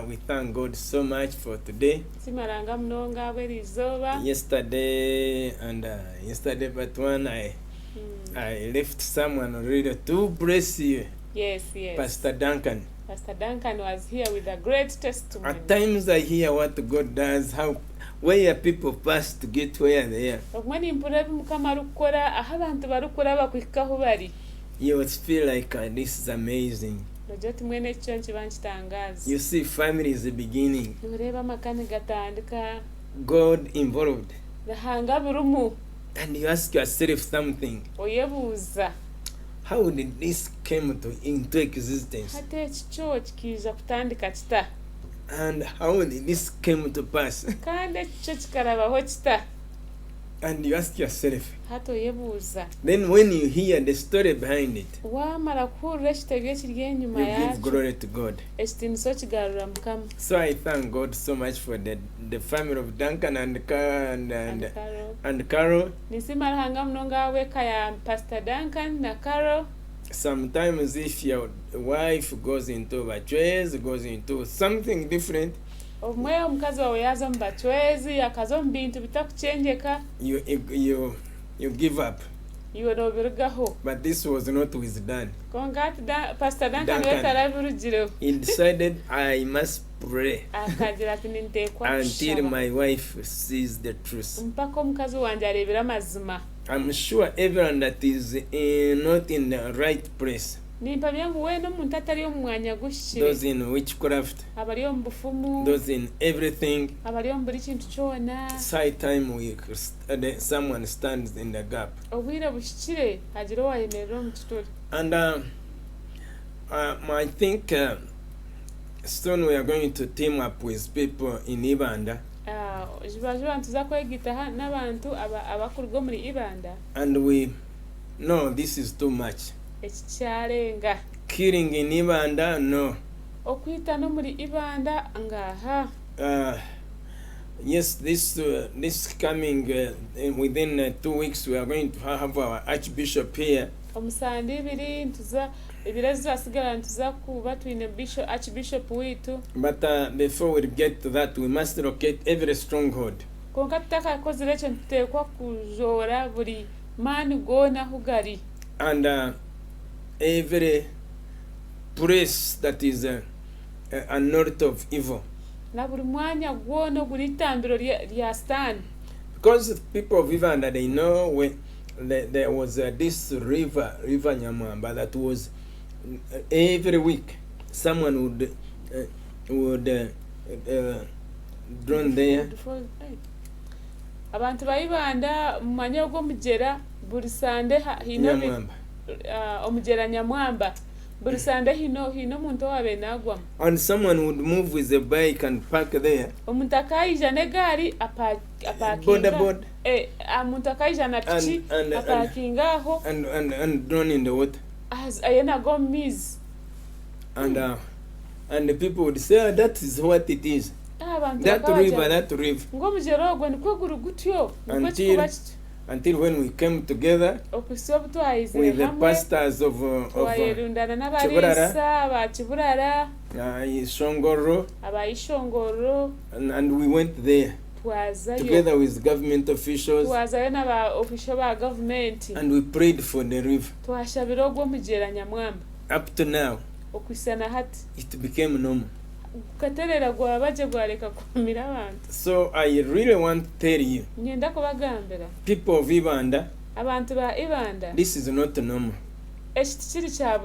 we thank God so much for today. Yesterday but when I left someone already to bless you. Yes. Pastor Duncan. Pastor Duncan was here with a great testimony. At times I hear what God does, where people pass to get where they are. You would feel like this is amazing. You see, family is the beginning. God involved. And you ask yourself something. How did this come into existence? And how did this come to pass? And you ask yourself. Then when you hear the story behind it, you give glory to God. So I thank God so much for the family of Duncan and Carol. Sometimes if your wife goes into a choice, goes into something different, you give up. But this was not withdrawn. Pastor Duncan, he decided I must pray until my wife sees the truth. I'm sure everyone that is not in the right place, those in witchcraft, those in everything, it's high time someone stands in the gap. And I think soon we are going to team up with people in Ibanda. And we know this is too much. Killing in Ibanda, no. Yes, this coming within 2 weeks we are going to have our Archbishop here. But before we get to that, we must locate every stronghold. And every place that is a north of evil. Because people of Ivanda, they know when there was this river Nyamwamba that was every week someone would drown there. Abantu bayibanda mumanya ogwo mujera buli sande hino omujera Nyamwamba buli sande hino muntu wabe nagwa. And someone would move with a bike and park there. Omuntu akaija ne gari board omuntu akaija na piki aparkinga aho and drown in the water. As ayena go miss. And the people would say, that is what it is. That river. Until when we came together with the pastors of Chiburara, Shongoro, and we went there together with government officials, and we prayed for the river. Up to now, it became normal. So I really want to tell you, people of Ibanda, this is not normal.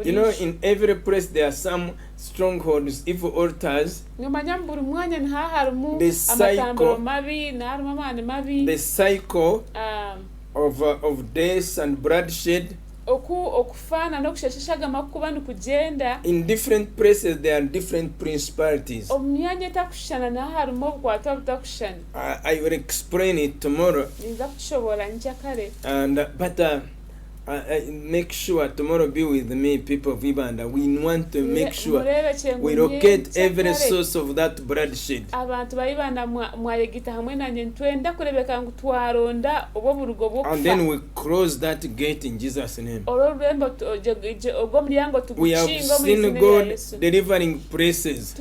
You know, in every place there are some strongholds, evil altars. The cycle of death and bloodshed. In different places there are different principalities. I will explain it tomorrow. make sure tomorrow be with me, people of Ibanda. We want to make sure we locate every source of that bloodshed. And then we close that gate in Jesus' name. We have seen God delivering places.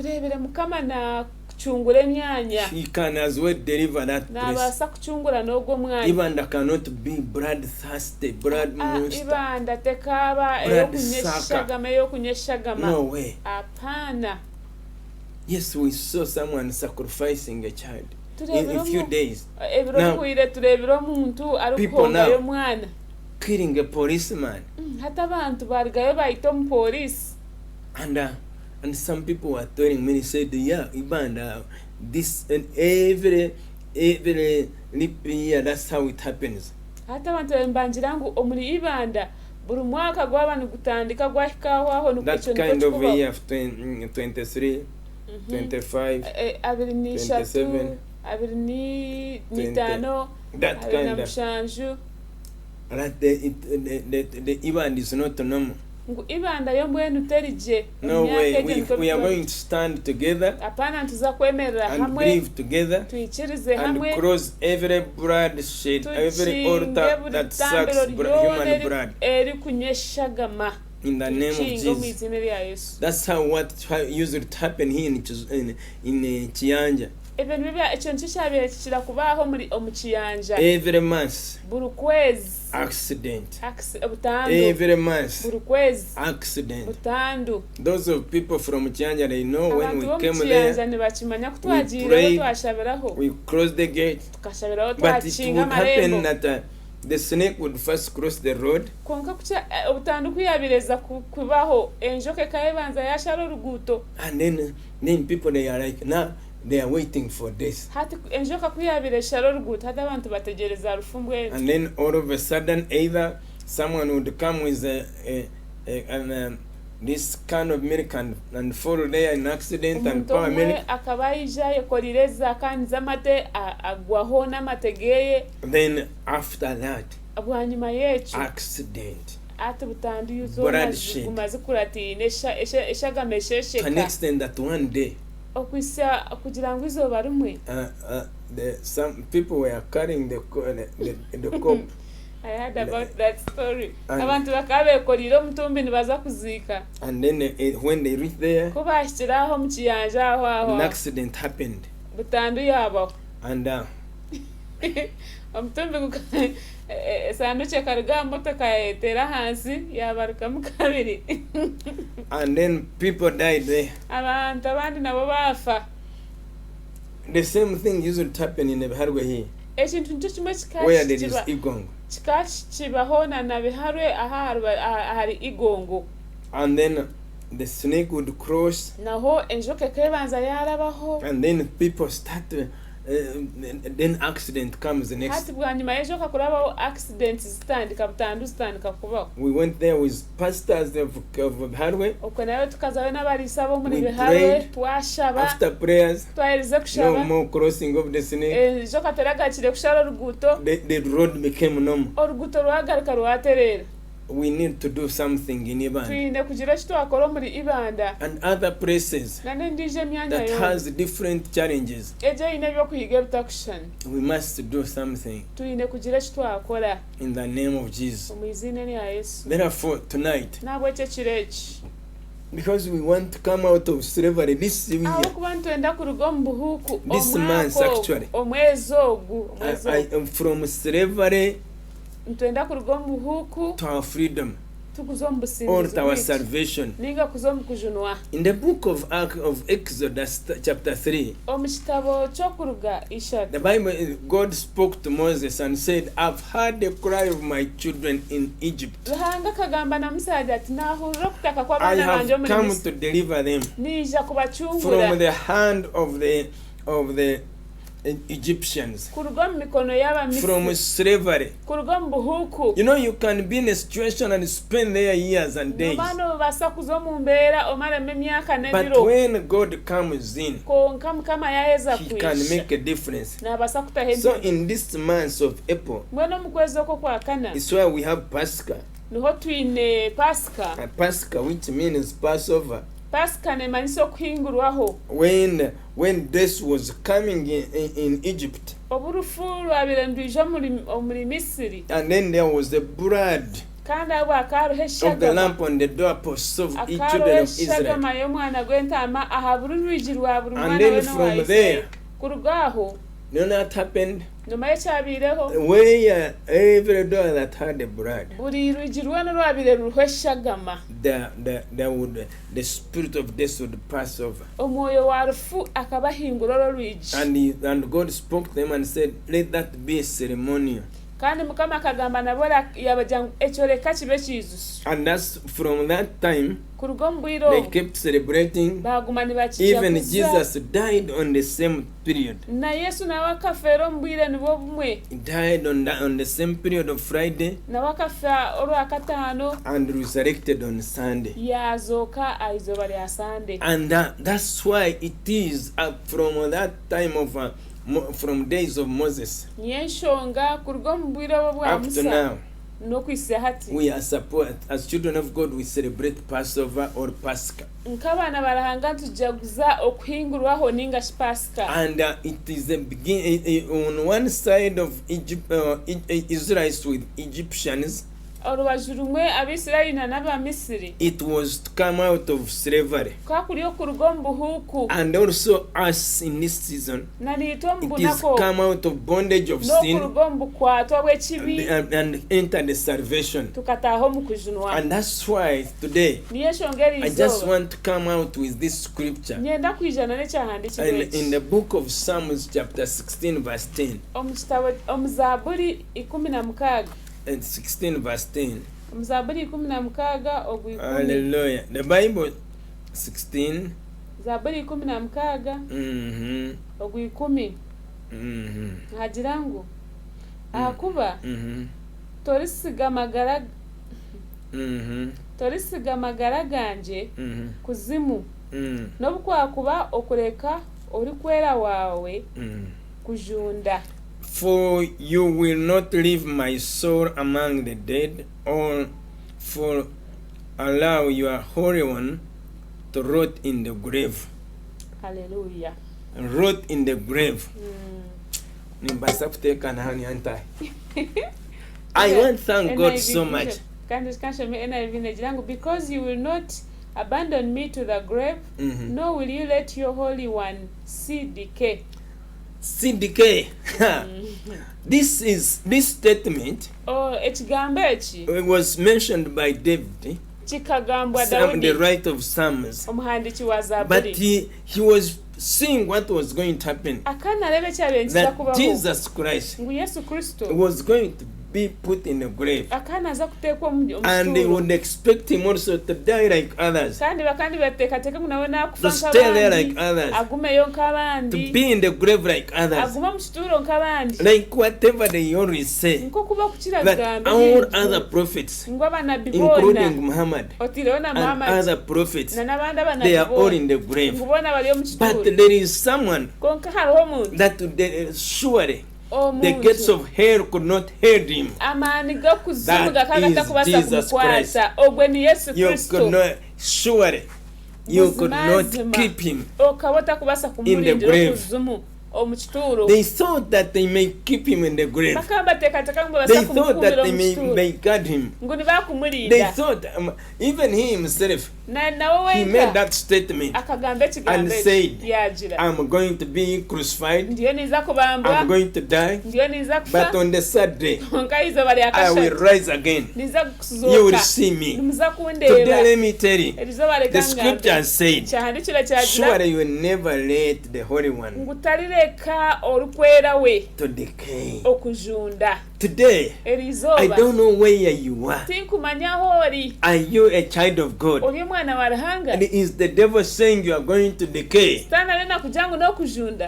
He can as well deliver that place. Ibanda cannot be bloodthirsty, blood monster, blood sucker. No way. Yes, we saw someone sacrificing a child in a few days. Now, people now killing a policeman. And some people were telling me, they said, yeah, Ibanda, this and every leap year, that's how it happens. That kind of year of 23, 25, 27, that kind of. The Ibanda is not normal. No way. We are going to stand together and breathe together and cross every bloodshed, every altar that sucks human blood. In the name of Jesus. That's how usually happen here in Chiyanja. Every month accident. Every month accident. Those of people from Chiyanja, they know when we came there, we prayed, we closed the gate, but it would happen that the snake would first cross the road. And then people, they are like, nah, they are waiting for this. And then all of a sudden, either someone would come with this kind of milk and fall there in accident and power milk. Then after that, accident. Bloodshed. To an extent that one day, some people were carrying the corpse. I heard about that story. And then when they reached there, an accident happened. And and then people died there. The same thing usually happen in the Biharwe here, where there is Igongo. And then the snake would cross, and then people start then accident comes the next. We went there with pastors of Biharwe. We prayed. After prayers, no more crossing of the snake. The road became normal. We need to do something in Ibanda and other places that has different challenges. We must do something in the name of Jesus. Therefore, tonight, because we want to come out of slavery this year, this month actually, I am from slavery to our freedom or to our salvation. In the book of Exodus chapter 3, the Bible, God spoke to Moses and said, I've heard the cry of my children in Egypt. I have come to deliver them from the hand of the Egyptians, from slavery. You know, you can be in a situation and spend there years and days, but when God comes in, He can make a difference. So in this month of April, it's where we have Pascha. niho twine Pasika. Pasika, which means Passover. Pasika nemanyiso kuhingurwaho. When this was coming in Egypt. Oburufu lwabirendwije muri Misiri. And then there was the blood kandi abo akaro heshagama of the lamp on the doorposts of each children of Israel. And then from there, you know what happened? Where every door that had the blood, the spirit of death would pass over. And God spoke to them and said, let that be a ceremonial. kandi mukama akagamba nabora yabajya ecoreka kibe kizusu. And that's from that time kurugombuiro they kept celebrating. Bagumani bachiya even Jesus died on the same period. Na Yesu na wakafero mbwire nibo bumwe. He died on the same period of Friday. Na wakafa oro akatano and resurrected on Sunday. Yazoka aizoba ya Sunday. And that's why it is from that time of from days of Moses up to now, we are support as children of God. We celebrate Passover or Pascha, and it is the beginning on one side of Egypt, Israelites with Egyptians. It was to come out of slavery. And also us in this season, it is come out of bondage of sin and enter the salvation. And that's why today I just want to come out with this scripture. And in the book of Psalms chapter 16 verse 10. And 16 verse 10. Hallelujah. The Bible 16. Hajirangu akuba torisiga magara ganje kuzimu nobukwakuba okureka ori kwera wawe kujunda. For you will not leave my soul among the dead, or for allow your Holy One to rot in the grave. Hallelujah. Rot in the grave. I want to thank God so much. Because you will not abandon me to the grave, nor will you let your Holy One see decay. See decay. This statement it was mentioned by David, the writer of Psalms, but he was seeing what was going to happen, that Jesus Christ was going to be put in the grave, and they would expect him also to die like others, to stay there like others, to be in the grave like others, like whatever they always say, that all other prophets, including Muhammad and other prophets, they are all in the grave. But there is someone that surely the gates of hell could not hold him. That is Jesus Christ. You could not, surely, you could not keep him in the grave. They thought that they may keep him in the grave. They thought that they may guard him. They thought, even he himself, he made that statement and said, I'm going to be crucified, I'm going to die, but on the third day, I will rise again. You will see me. Today, let me tell you, the scripture said, surely you will never let the Holy One to decay. Today, I don't know where you are. Are you a child of God? Is the devil saying you are going to decay?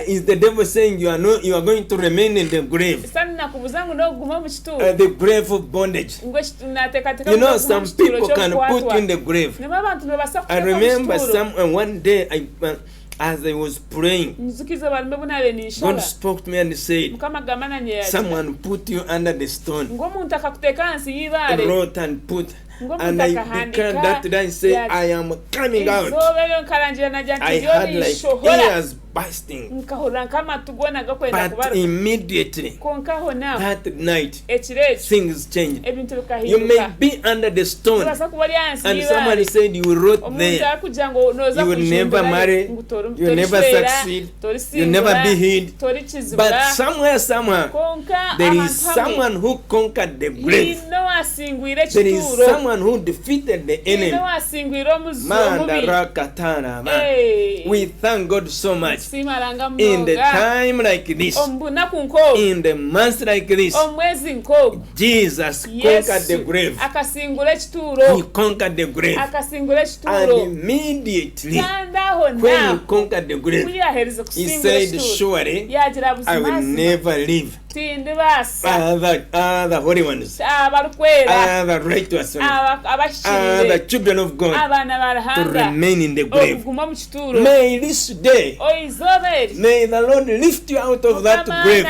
Is the devil saying you are going to remain in the grave? The grave of bondage. You know, some people can put you in the grave. I remember one day As I was praying, God spoke to me and said, someone put you under the stone, wrote and put, and I declared that today and say, I am coming out. I had like ears bursting, but immediately that night things changed. You may be under the stone and someone said you wrote there, you will never marry, you will never succeed, you will never be healed, but somewhere somehow there is someone who conquered the grave. There is someone who defeated the enemy. We thank God so much. In the time like this, in the months like this, Jesus conquered the grave. He conquered the grave. And immediately, when he conquered the grave, he said, surely I will never leave the holy ones, the righteous ones, the children of God to remain in the grave. May this day, may the Lord lift you out of that grave,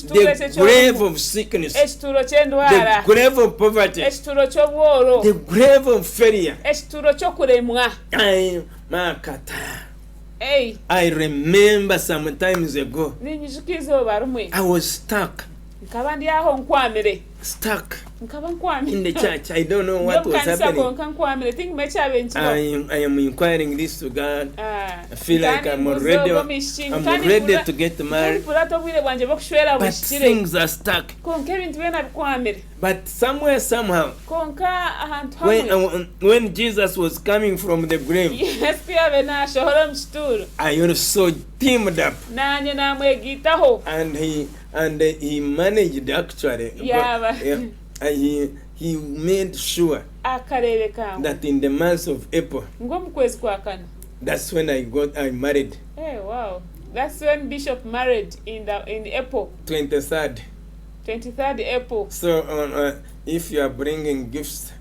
the grave of sickness, the grave of poverty, the grave of failure. I remember some times ago, I was stuck in the church. I don't know what was happening. I am inquiring this to God. I feel like I'm ready to get married, but things are stuck. But somewhere, somehow, when Jesus was coming from the grave, I also teamed up, and he managed actually. He made sure that in the month of April, that's when I married. Hey, wow. That's when Bishop married in April. 23rd April. So if you are bringing gifts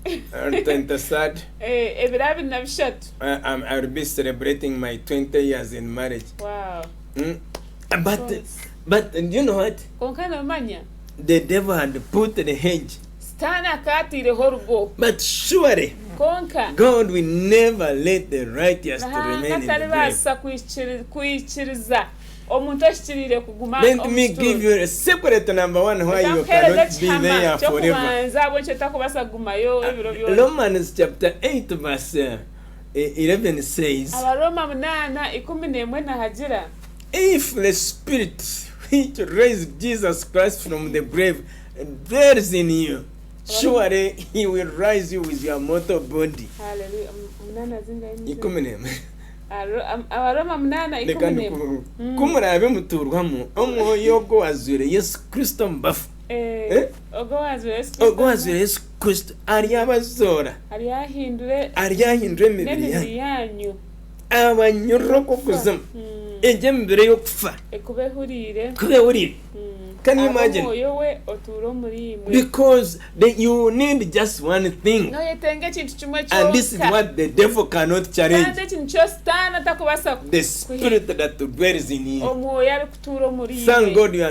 on 23rd, I'll be celebrating my 20 years in marriage. Wow. But you know what? The devil had put the hedge. But surely God will never let the righteous to remain in the grave. Let me give you a separate number one why you cannot be there forever. Romans chapter 8 verse 11 says, if the Spirit which raised Jesus Christ from the grave dwells in you, surely he will rise you with your mortal body. Hallelujah. Kumurabe muturwamo omwoyo gwo azure Yesu Kristo mbafu. Ogo azure Yesu Kristo ariyabazora, ariyahindure emibiri yanyu, abanyuroko kuzama eje mbere yo kufa kubehurire. Can you imagine? Because you need just one thing, and this is what the devil cannot challenge: the spirit that dwells in you. Thank God you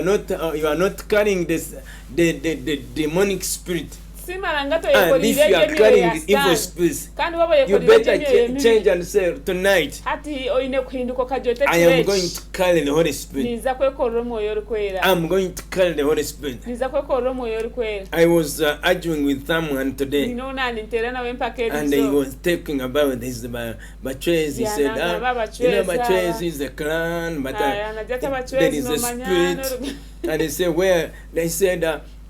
are not carrying the demonic spirit. And if you are carrying the evil spirits, you better change and say, tonight I am going to carry the Holy Spirit. I'm going to carry the Holy Spirit. I was arguing with someone today, and he was talking about his Bachwezi. He said, Bachwezi is a clan, but there is a spirit. And he said, where? They said,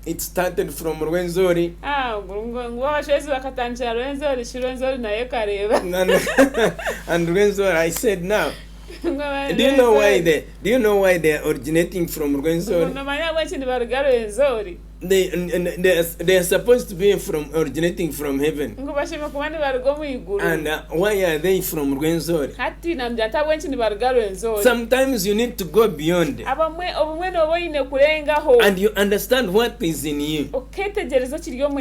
it started from Rwenzori. And Rwenzori, I said, now, do you know why they are originating from Rwenzori? they are supposed to be originating from heaven. And why are they from Rwenzori? Sometimes you need to go beyond. And you understand what is in you.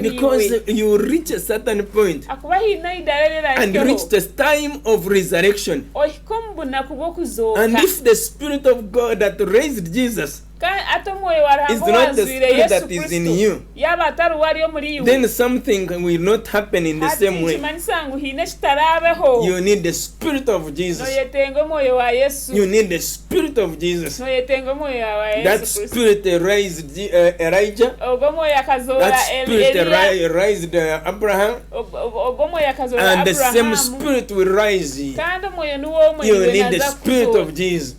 Because you reach a certain point and reach the time of resurrection. And if the Spirit of God that raised Jesus is not the Spirit that is in you, then something will not happen in the same way. You need the Spirit of Jesus. You need the Spirit of Jesus. That Spirit raised Elijah. That Spirit raised Abraham. And the same Spirit will rise you. You need the Spirit of Jesus.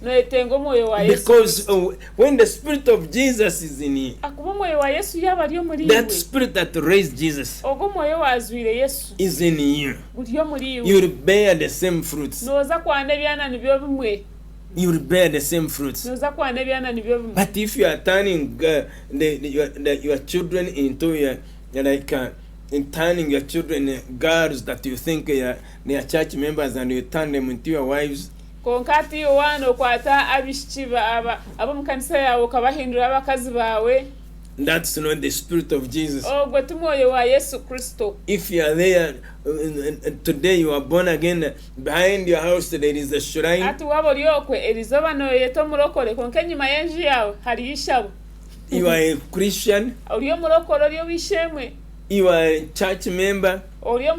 Because when the Spirit of Jesus is in you, that Spirit that raised Jesus is in you, you will bear the same fruits. You will bear the same fruits. But if you are turning your children into turning your children girls that you think they are church members, and you turn them into your wives, konkati owano kwata abishikiba abomukanisa yawo kabahindura abakazi bawe, that's not the Spirit of Jesus. Ogwe tumoyo wa Yesu Kristo. If you are there today, you are born again, behind your house there is a shrine. Atu wabo lyokwe elizoba no yeto mulokole konke nyuma yenju yawe hari ishabo. You are a Christian. Oliyo mulokole oliyo bishemwe. You are a church member. You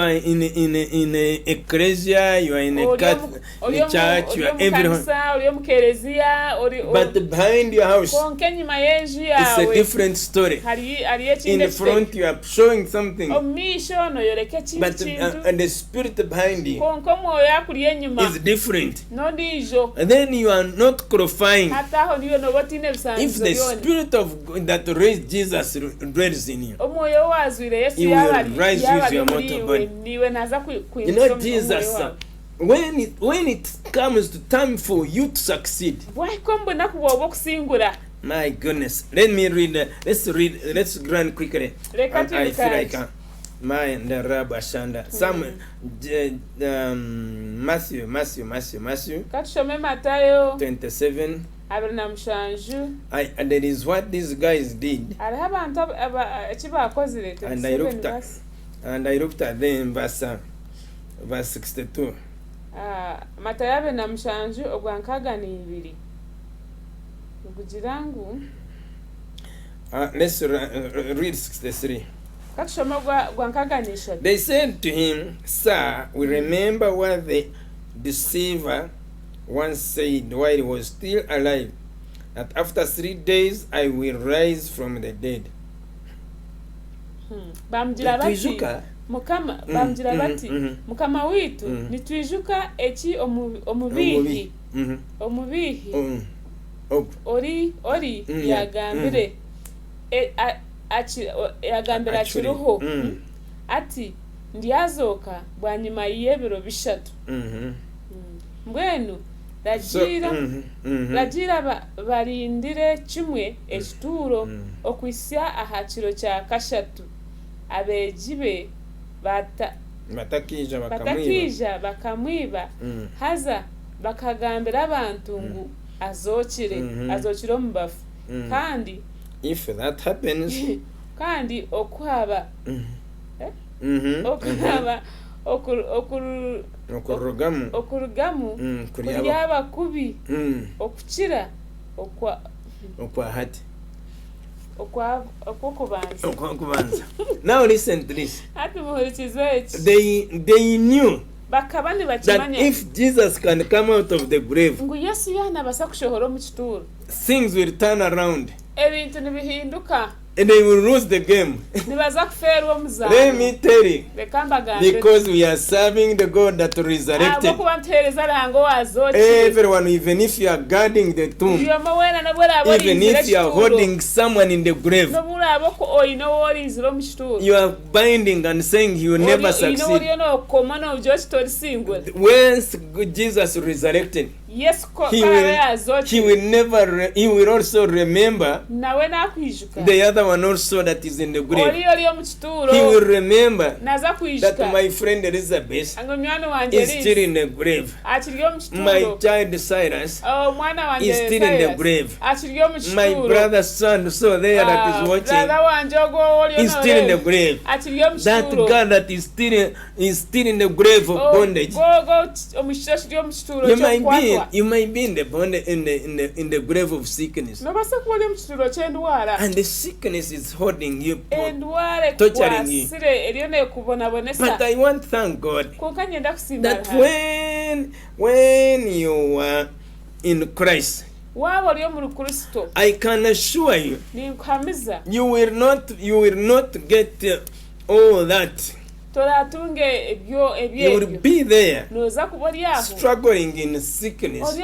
are in a ecclesia, you are in a church, you are everywhere. But behind your house, it's a different story. In front, you are showing something. But the spirit behind you is different. And then you are not qualifying. If the spirit of that raised Jesus dwells in you, you will rise with your mortal body. You know, Jesus, when it comes to time for you to succeed, my goodness, let me read. Let's run quickly. I feel like my and the Rabbi Shanda. Some Matthew 27. And that is what these guys did. And I looked at them verse 62. Let's read 63. They said to him, "Sir, we remember what the deceiver once said while he was still alive, that after 3 days I will rise from the dead." Mukama witu nitwijuka eki omubihi ori yagambire yagambira kiruho ati ndyazoka bwanyuma y'ebiro bishatu. Mbwenu ragira barindire kimwe ekituro okwisya aha kiro kya kashatu. Abejibe batakija bakamwiba haza bakagambira abantu ngu azokire omu bafu. Kandi if that happens, kandi okwaba okurugamu kuryaba kubi okukira okwahati okubanza. Now listen to this. They knew that if Jesus can come out of the grave, things will turn around and they will lose the game. Let me tell you, because we are serving the God that resurrected. Everyone, even if you are guarding the tomb, even if you are holding someone in the grave, you are binding and saying he will never succeed. Once Jesus resurrected, Yes, he will also remember the other one also that is in the grave. He will remember that my friend Elizabeth is still in the grave. My child Silas is still in the grave. My brother's son, so there that is watching, is still in the grave. That God that is still in the grave of bondage. You might be in the bondage in the grave of sickness. And the sickness is holding you, torturing you. But I want to thank God that when you are in Christ, I can assure you, you will not get all that. You will be there struggling in sickness.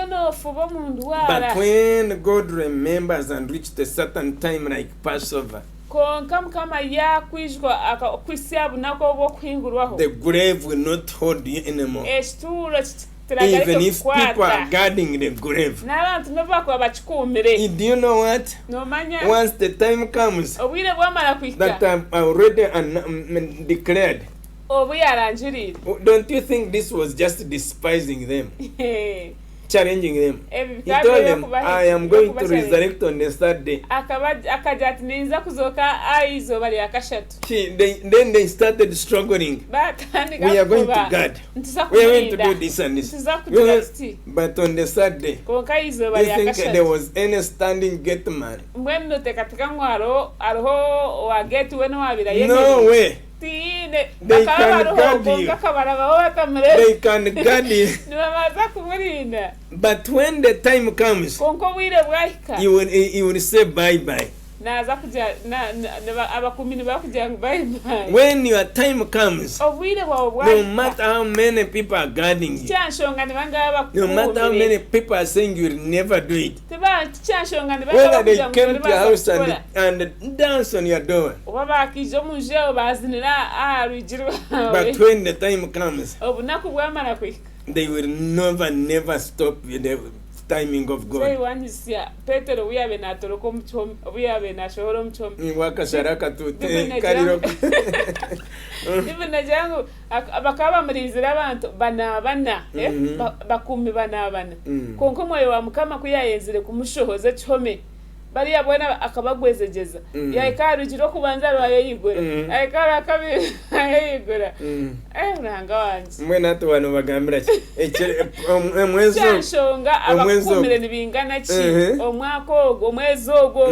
But when God remembers and reaches a certain time like Passover, the grave will not hold you anymore. Even if people are guarding the grave. Do you know what? Once the time comes that I'm already declared, don't you think this was just despising them? Challenging them. He told them, I am going to resurrect on the third day. Then they started struggling. We are going to God. We are going to do this and this. But on the third day, you think there was any standing gate man? No way. They can guard you. They can guard you. But when the time comes, you will say bye-bye. When your time comes, no matter how many people are guarding you, no matter how many people are saying you will never do it, whether they came to your house and dance on your door, but when the time comes, they will never stop the timing of God. bariya bwana akabagwezegeza yayikarukiro kubanza rwayigura ayikara kabiri ayigura uranga wanje mwe nato bano bagambira omwezo cyashonga abakumire nibingana ki omwaka ogo omwezo ogo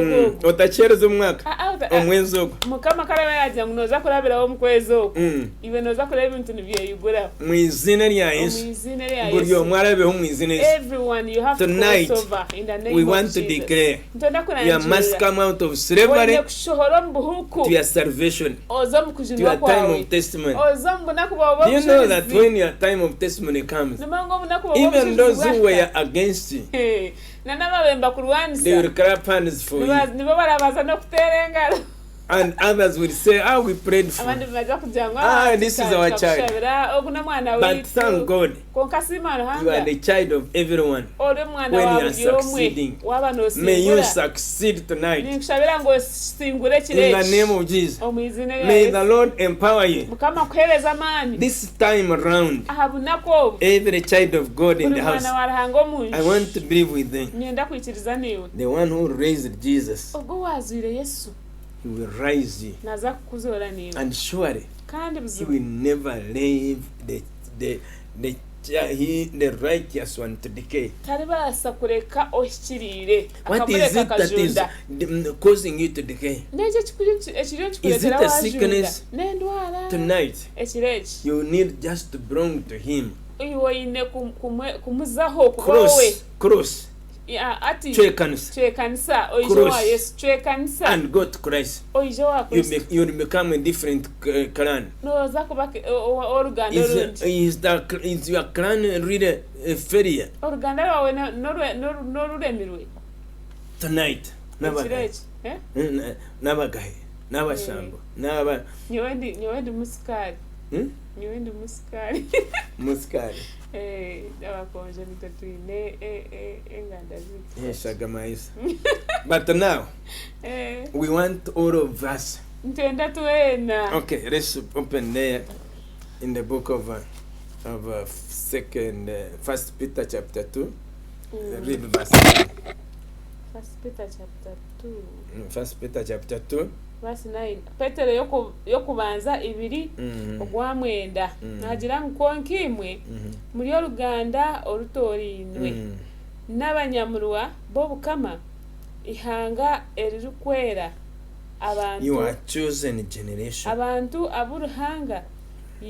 otachereza umwaka omwezo ogo mukama karaba yaje ngoza kurabira wo mukwezo ogo iwe noza kureba ibintu nibiyigura mu izina rya Yesu buryo mwarabe ho mu izina Yesu. Everyone you have to cross over in the name we want to declare you must come out of slavery to your salvation, to your time of testimony. Do you know that when your time of testimony comes, even those who were against you, they will clap hands for you. And others will say, we prayed for you. This is our child. But thank God, you are the child of everyone. When you are succeeding, may you succeed tonight. In the name of Jesus, may the Lord empower you. This time around, every child of God in the house, I want to believe with them. The one who raised Jesus, he will rise you, and surely he will never leave the righteous one to decay. What is it that is causing you to decay? Is it a sickness? Tonight, you need just to belong to him. Cross. Chekanisa and go to Christ. You will become a different clan. Is your clan really a failure? Tonight, Nabagahi, Nabashambo, Naba. Muskari. abakonje nitotwine enganda ziti. Yes, Shagamais. But now, we want all of us. Ntenda tuena. Okay, let's open there in the book of First Peter chapter 2. Read verse 9. First Peter chapter 2. First Peter chapter 2. Verse 9. Petero yokubanza ibiri ogwamwenda. Nagira nkonkimwe muri oluganda orutorinwe. N'abanyamurwa bo bukama ihanga erirukwera abantu. You are chosen generation. Abantu aburuhanga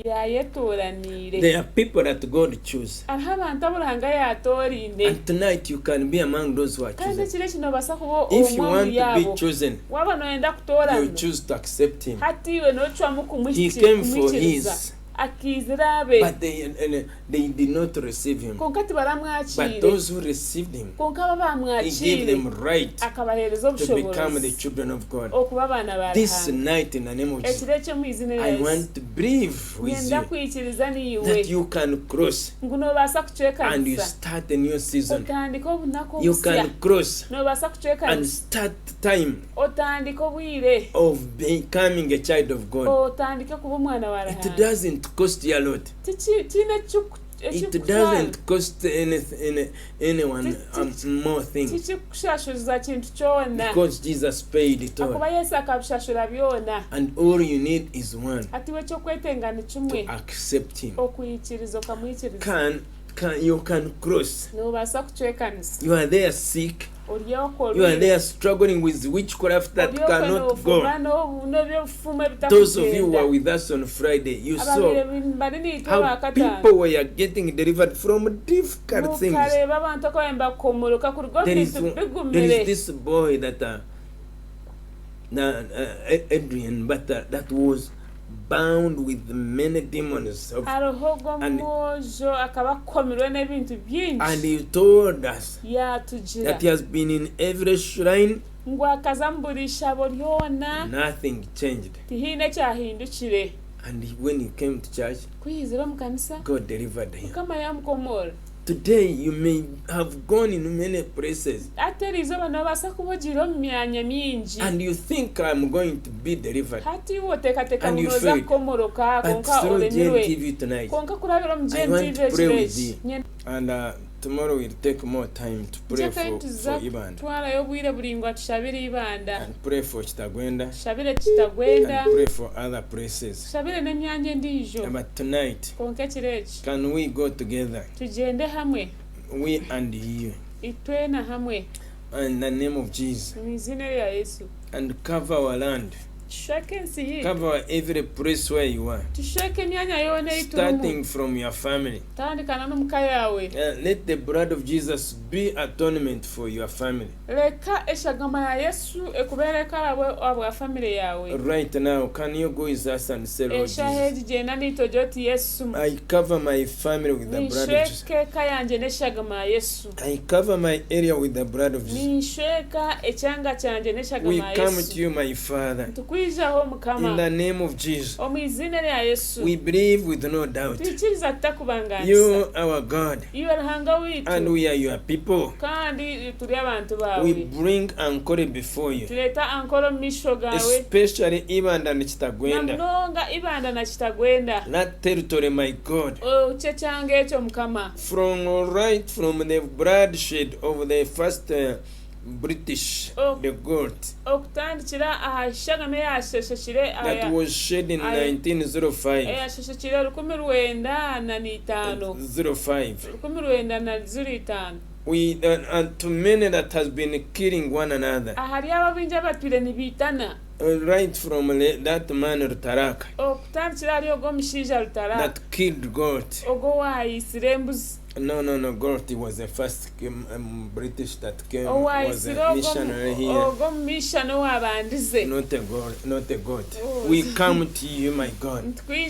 yayetoranire. There are people that God choose. Abantu aburuhanga yatorinde. And tonight you can be among those who are chosen. Kandi kire kino basako bo if you want to be chosen, waba noenda kutorana, you choose to accept him. Hatiwe no chwa He came for his, akizirabe, but they did not receive him. Konkati baramwakire. But those who received him, konka bamwakire, he gave them right to become the children of God. This night in the name of Jesus, I want to believe with you that you can cross and you start a new season. You can cross and start time of becoming a child of God. It doesn't cost you a lot. It doesn't cost anyone more things. Because Jesus paid it all. And all you need is one, to accept him. You can cross. You are there sick. You are there struggling with witchcraft that cannot go. Those of you who were with us on Friday, you saw how people were getting delivered from difficult things. There is this boy that Adrian, but that was bound with many demons and he told us that he has been in every shrine. Nothing changed. And when he came to church, God delivered him. Today you may have gone in many places and you think I'm going to be delivered and you failed. But through GNTV tonight, I want to pray with you. And tomorrow we'll take more time to pray for Ibanda and pray for Chitagwenda and pray for other places. But tonight, can we go together, we and you, in the name of Jesus, and cover our land, cover every place where you are, starting from your family. Let the blood of Jesus be atonement for your family. Right now, can you go with us and say, Lord Jesus, I cover my family with the blood of Jesus. I cover my area with the blood of Jesus. We come to you, my Father, in the name of Jesus. We believe with no doubt you are our God and we are your people. We bring Ankole before you, especially Ibanda and Chitagwenda, that territory, my God, from the bloodshed of the first British, the goat that was shed in 1905. We and to many that has been killing one another. Right from that man Rutaraka that killed goat. No, goat was the first British that came, was a missionary here. Not a goat. We come to you, my God. We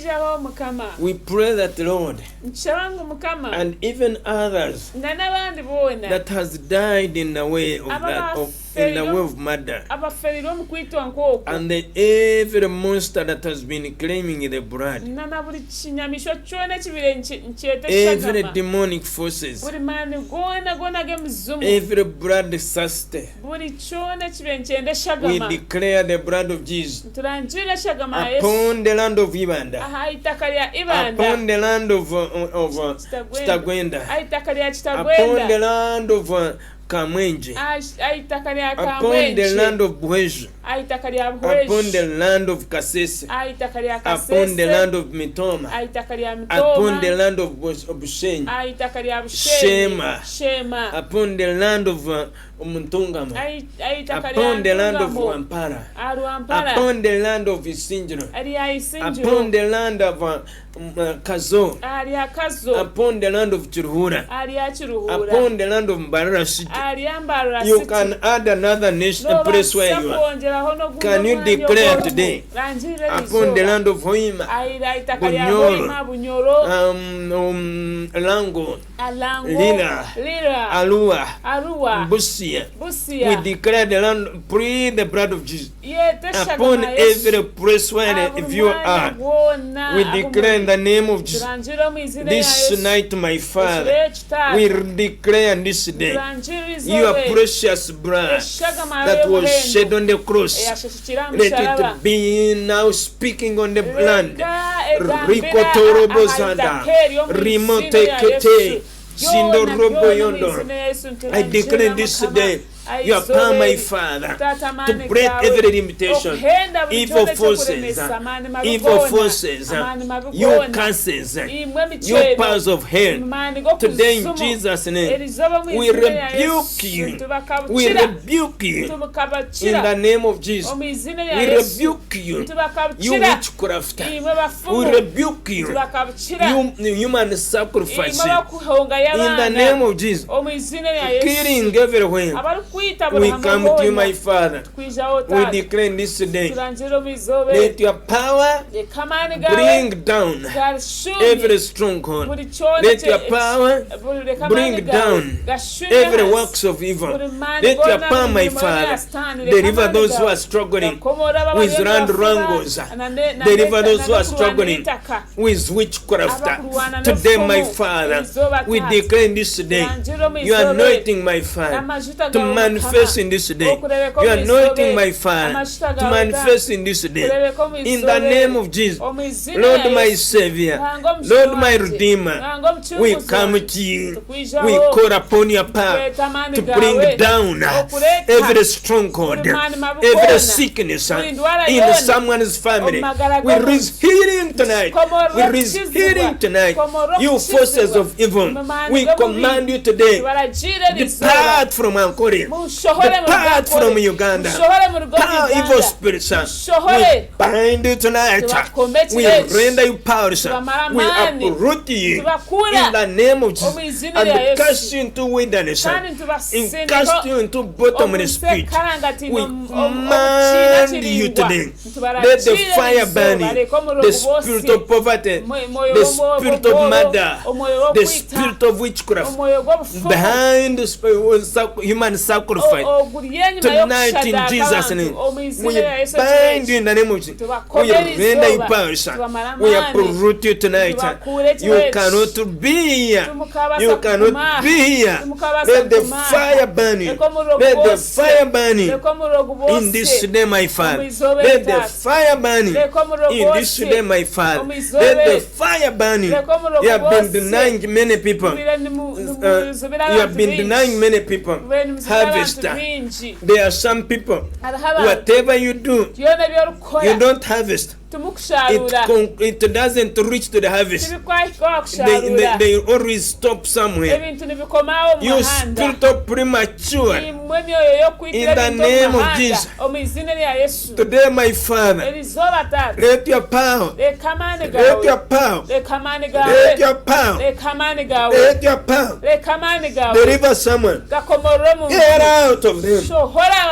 pray that, Lord, and even others that has died in the way of that, in the way of murder. And every monster that has been claiming the blood, every demonic forces, every blood thirsty, we declare the blood of Jesus upon the land of Ibanda, upon the land of Stagwenda, upon the land of Kamwenje, upon the land of Bueju, upon the land of Kasese, upon the land of Mitoma, upon the land of Bushenyi, Shema, upon the land of Muntungama, upon the land of Wampara, upon the land of Isinjiro, upon the land of Kazo, upon the land of Chiruhura, upon the land of Mbarara City. You can add another nation, place where you are. Can you declare today upon the land of Hoima, Bunyoro, Lango, Lila, Alua, Busia? We declare the land, breathe the blood of Jesus upon every place where you are. We declare in the name of Jesus this night, my Father, we declare this day your precious blood that was shed on the cross, let it be now speaking on the land. Rikotorobo Zanda, Rimote Kete, Sindorobo Yondo. I declare this day your power, my Father, to break every limitation, evil forces, your curses, your powers of hell. Today in Jesus' name, we rebuke you. We rebuke you in the name of Jesus. We rebuke you, you witchcraft. We rebuke you, you human sacrifice. In the name of Jesus, killing everywhere. We come to you, my Father. We declare this today. Let your power bring down every stronghold. Let your power bring down every works of evil. Let your power, my Father, deliver those who are struggling with land wrangles. Deliver those who are struggling with witchcraft. Today, my Father, we declare this today. You are anointing, my Father, to manifest in this day. You are anointing, my Father, to manifest in this day. In the name of Jesus, Lord, my Savior, Lord, my Redeemer, we come to you. We call upon your power to bring down every stronghold, every sickness in someone's family. We raise healing tonight. We raise healing tonight. You forces of evil, we command you today, depart from Ankole, depart from Uganda. Power, evil spirits, we bind you tonight. We render you powerless. We uproot you in the name of Jesus and cast you into wilderness and cast you into bottomless pit. We command you today. Let the fire burn you. The spirit of poverty, the spirit of murder, the spirit of witchcraft, behind the spirit, human sacrifice. Tonight in Jesus' name, we bind you in the name of Jesus. We render you powerless. We uproot you tonight. You cannot be here. You cannot be here. Let the fire burn you. Let the fire burn you in this day, my Father. Let the fire burn you in this day, my Father. Let the fire burn you. You have been denying many people. You have been denying many people harvest. There are some people, whatever you do, you don't harvest. It doesn't reach to the harvest. They always stop somewhere. You spirit of premature, in the name of Jesus. Today, my Father, let your power, let your power, let your power, let your power deliver someone. Get out of them.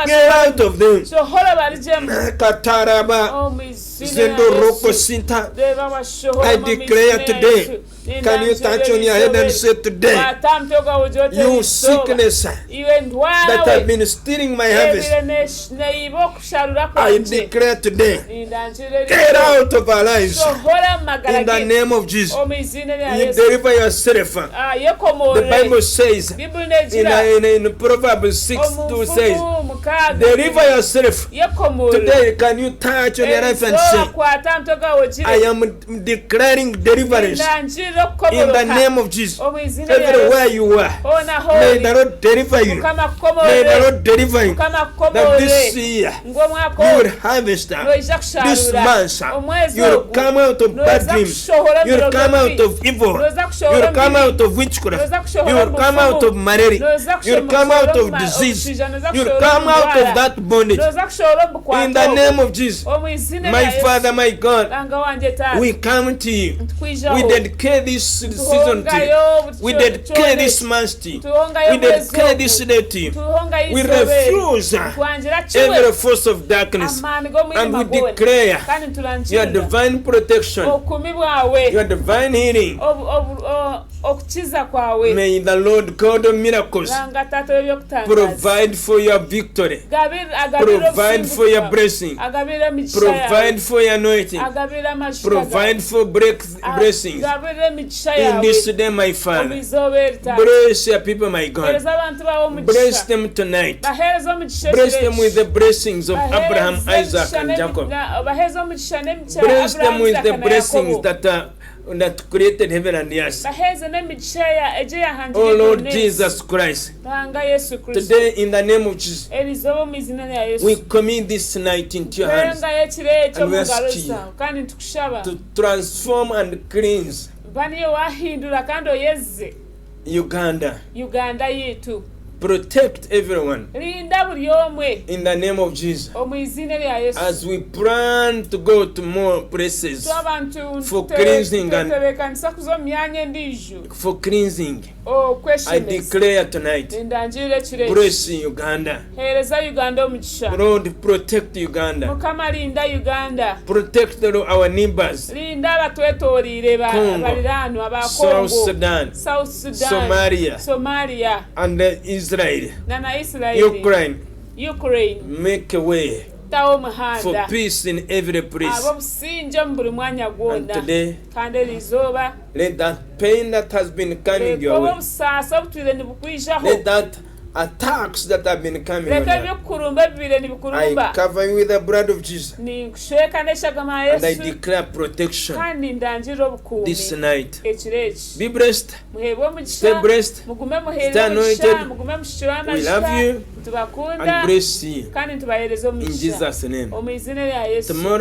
Get out of them. Kataraba. I declare today Can you touch on your head and say today, you sickness that have been stealing my harvest, I declare today, get out of our lives in the name of Jesus. You deliver yourself. The Bible says in Proverbs 6:2 says, deliver yourself. Today, can you touch on your life and say, I am declaring deliverance in the name of Jesus. Everywhere you are, may the Lord deliver you. May the Lord deliver you. That this year you will harvest. This month you will come out of bad dreams. You will come out of evil. You will come out of witchcraft. You will come out of malaria. You will come out of disease. You will come out of that bondage. In the name of Jesus, my Father, my God, we come to you. We dedicate this season to you. We dedicate this month to you. We dedicate this day to you. We refuse every force of darkness, and we declare your divine protection, your divine healing. May the Lord God of miracles provide for your victory, provide for your blessing, provide for your anointing, provide for blessings in this day, my Father. Bless your people, my God. Bless them tonight. Bless them with the blessings of Abraham, Isaac, and Jacob. Bless them with the blessings that created heaven and earth. Oh Lord Jesus Christ, today in the name of Jesus, we commit this night into your hands, and we ask you to transform and cleanse Uganda. Protect everyone in the name of Jesus. As we plan to go to more places for cleansing I declare tonight, bless Uganda. Lord, protect Uganda. Protect our neighbors, Congo, South Sudan, Somalia, and Israel, Ukraine. Make a way for peace in every place. And today, let that pain that has been coming your way, let that attacks that have been coming on you, I cover you with the blood of Jesus, and I declare protection this night. Be blessed, stay blessed, stay anointed. We love you and bless you in Jesus' name. Tomorrow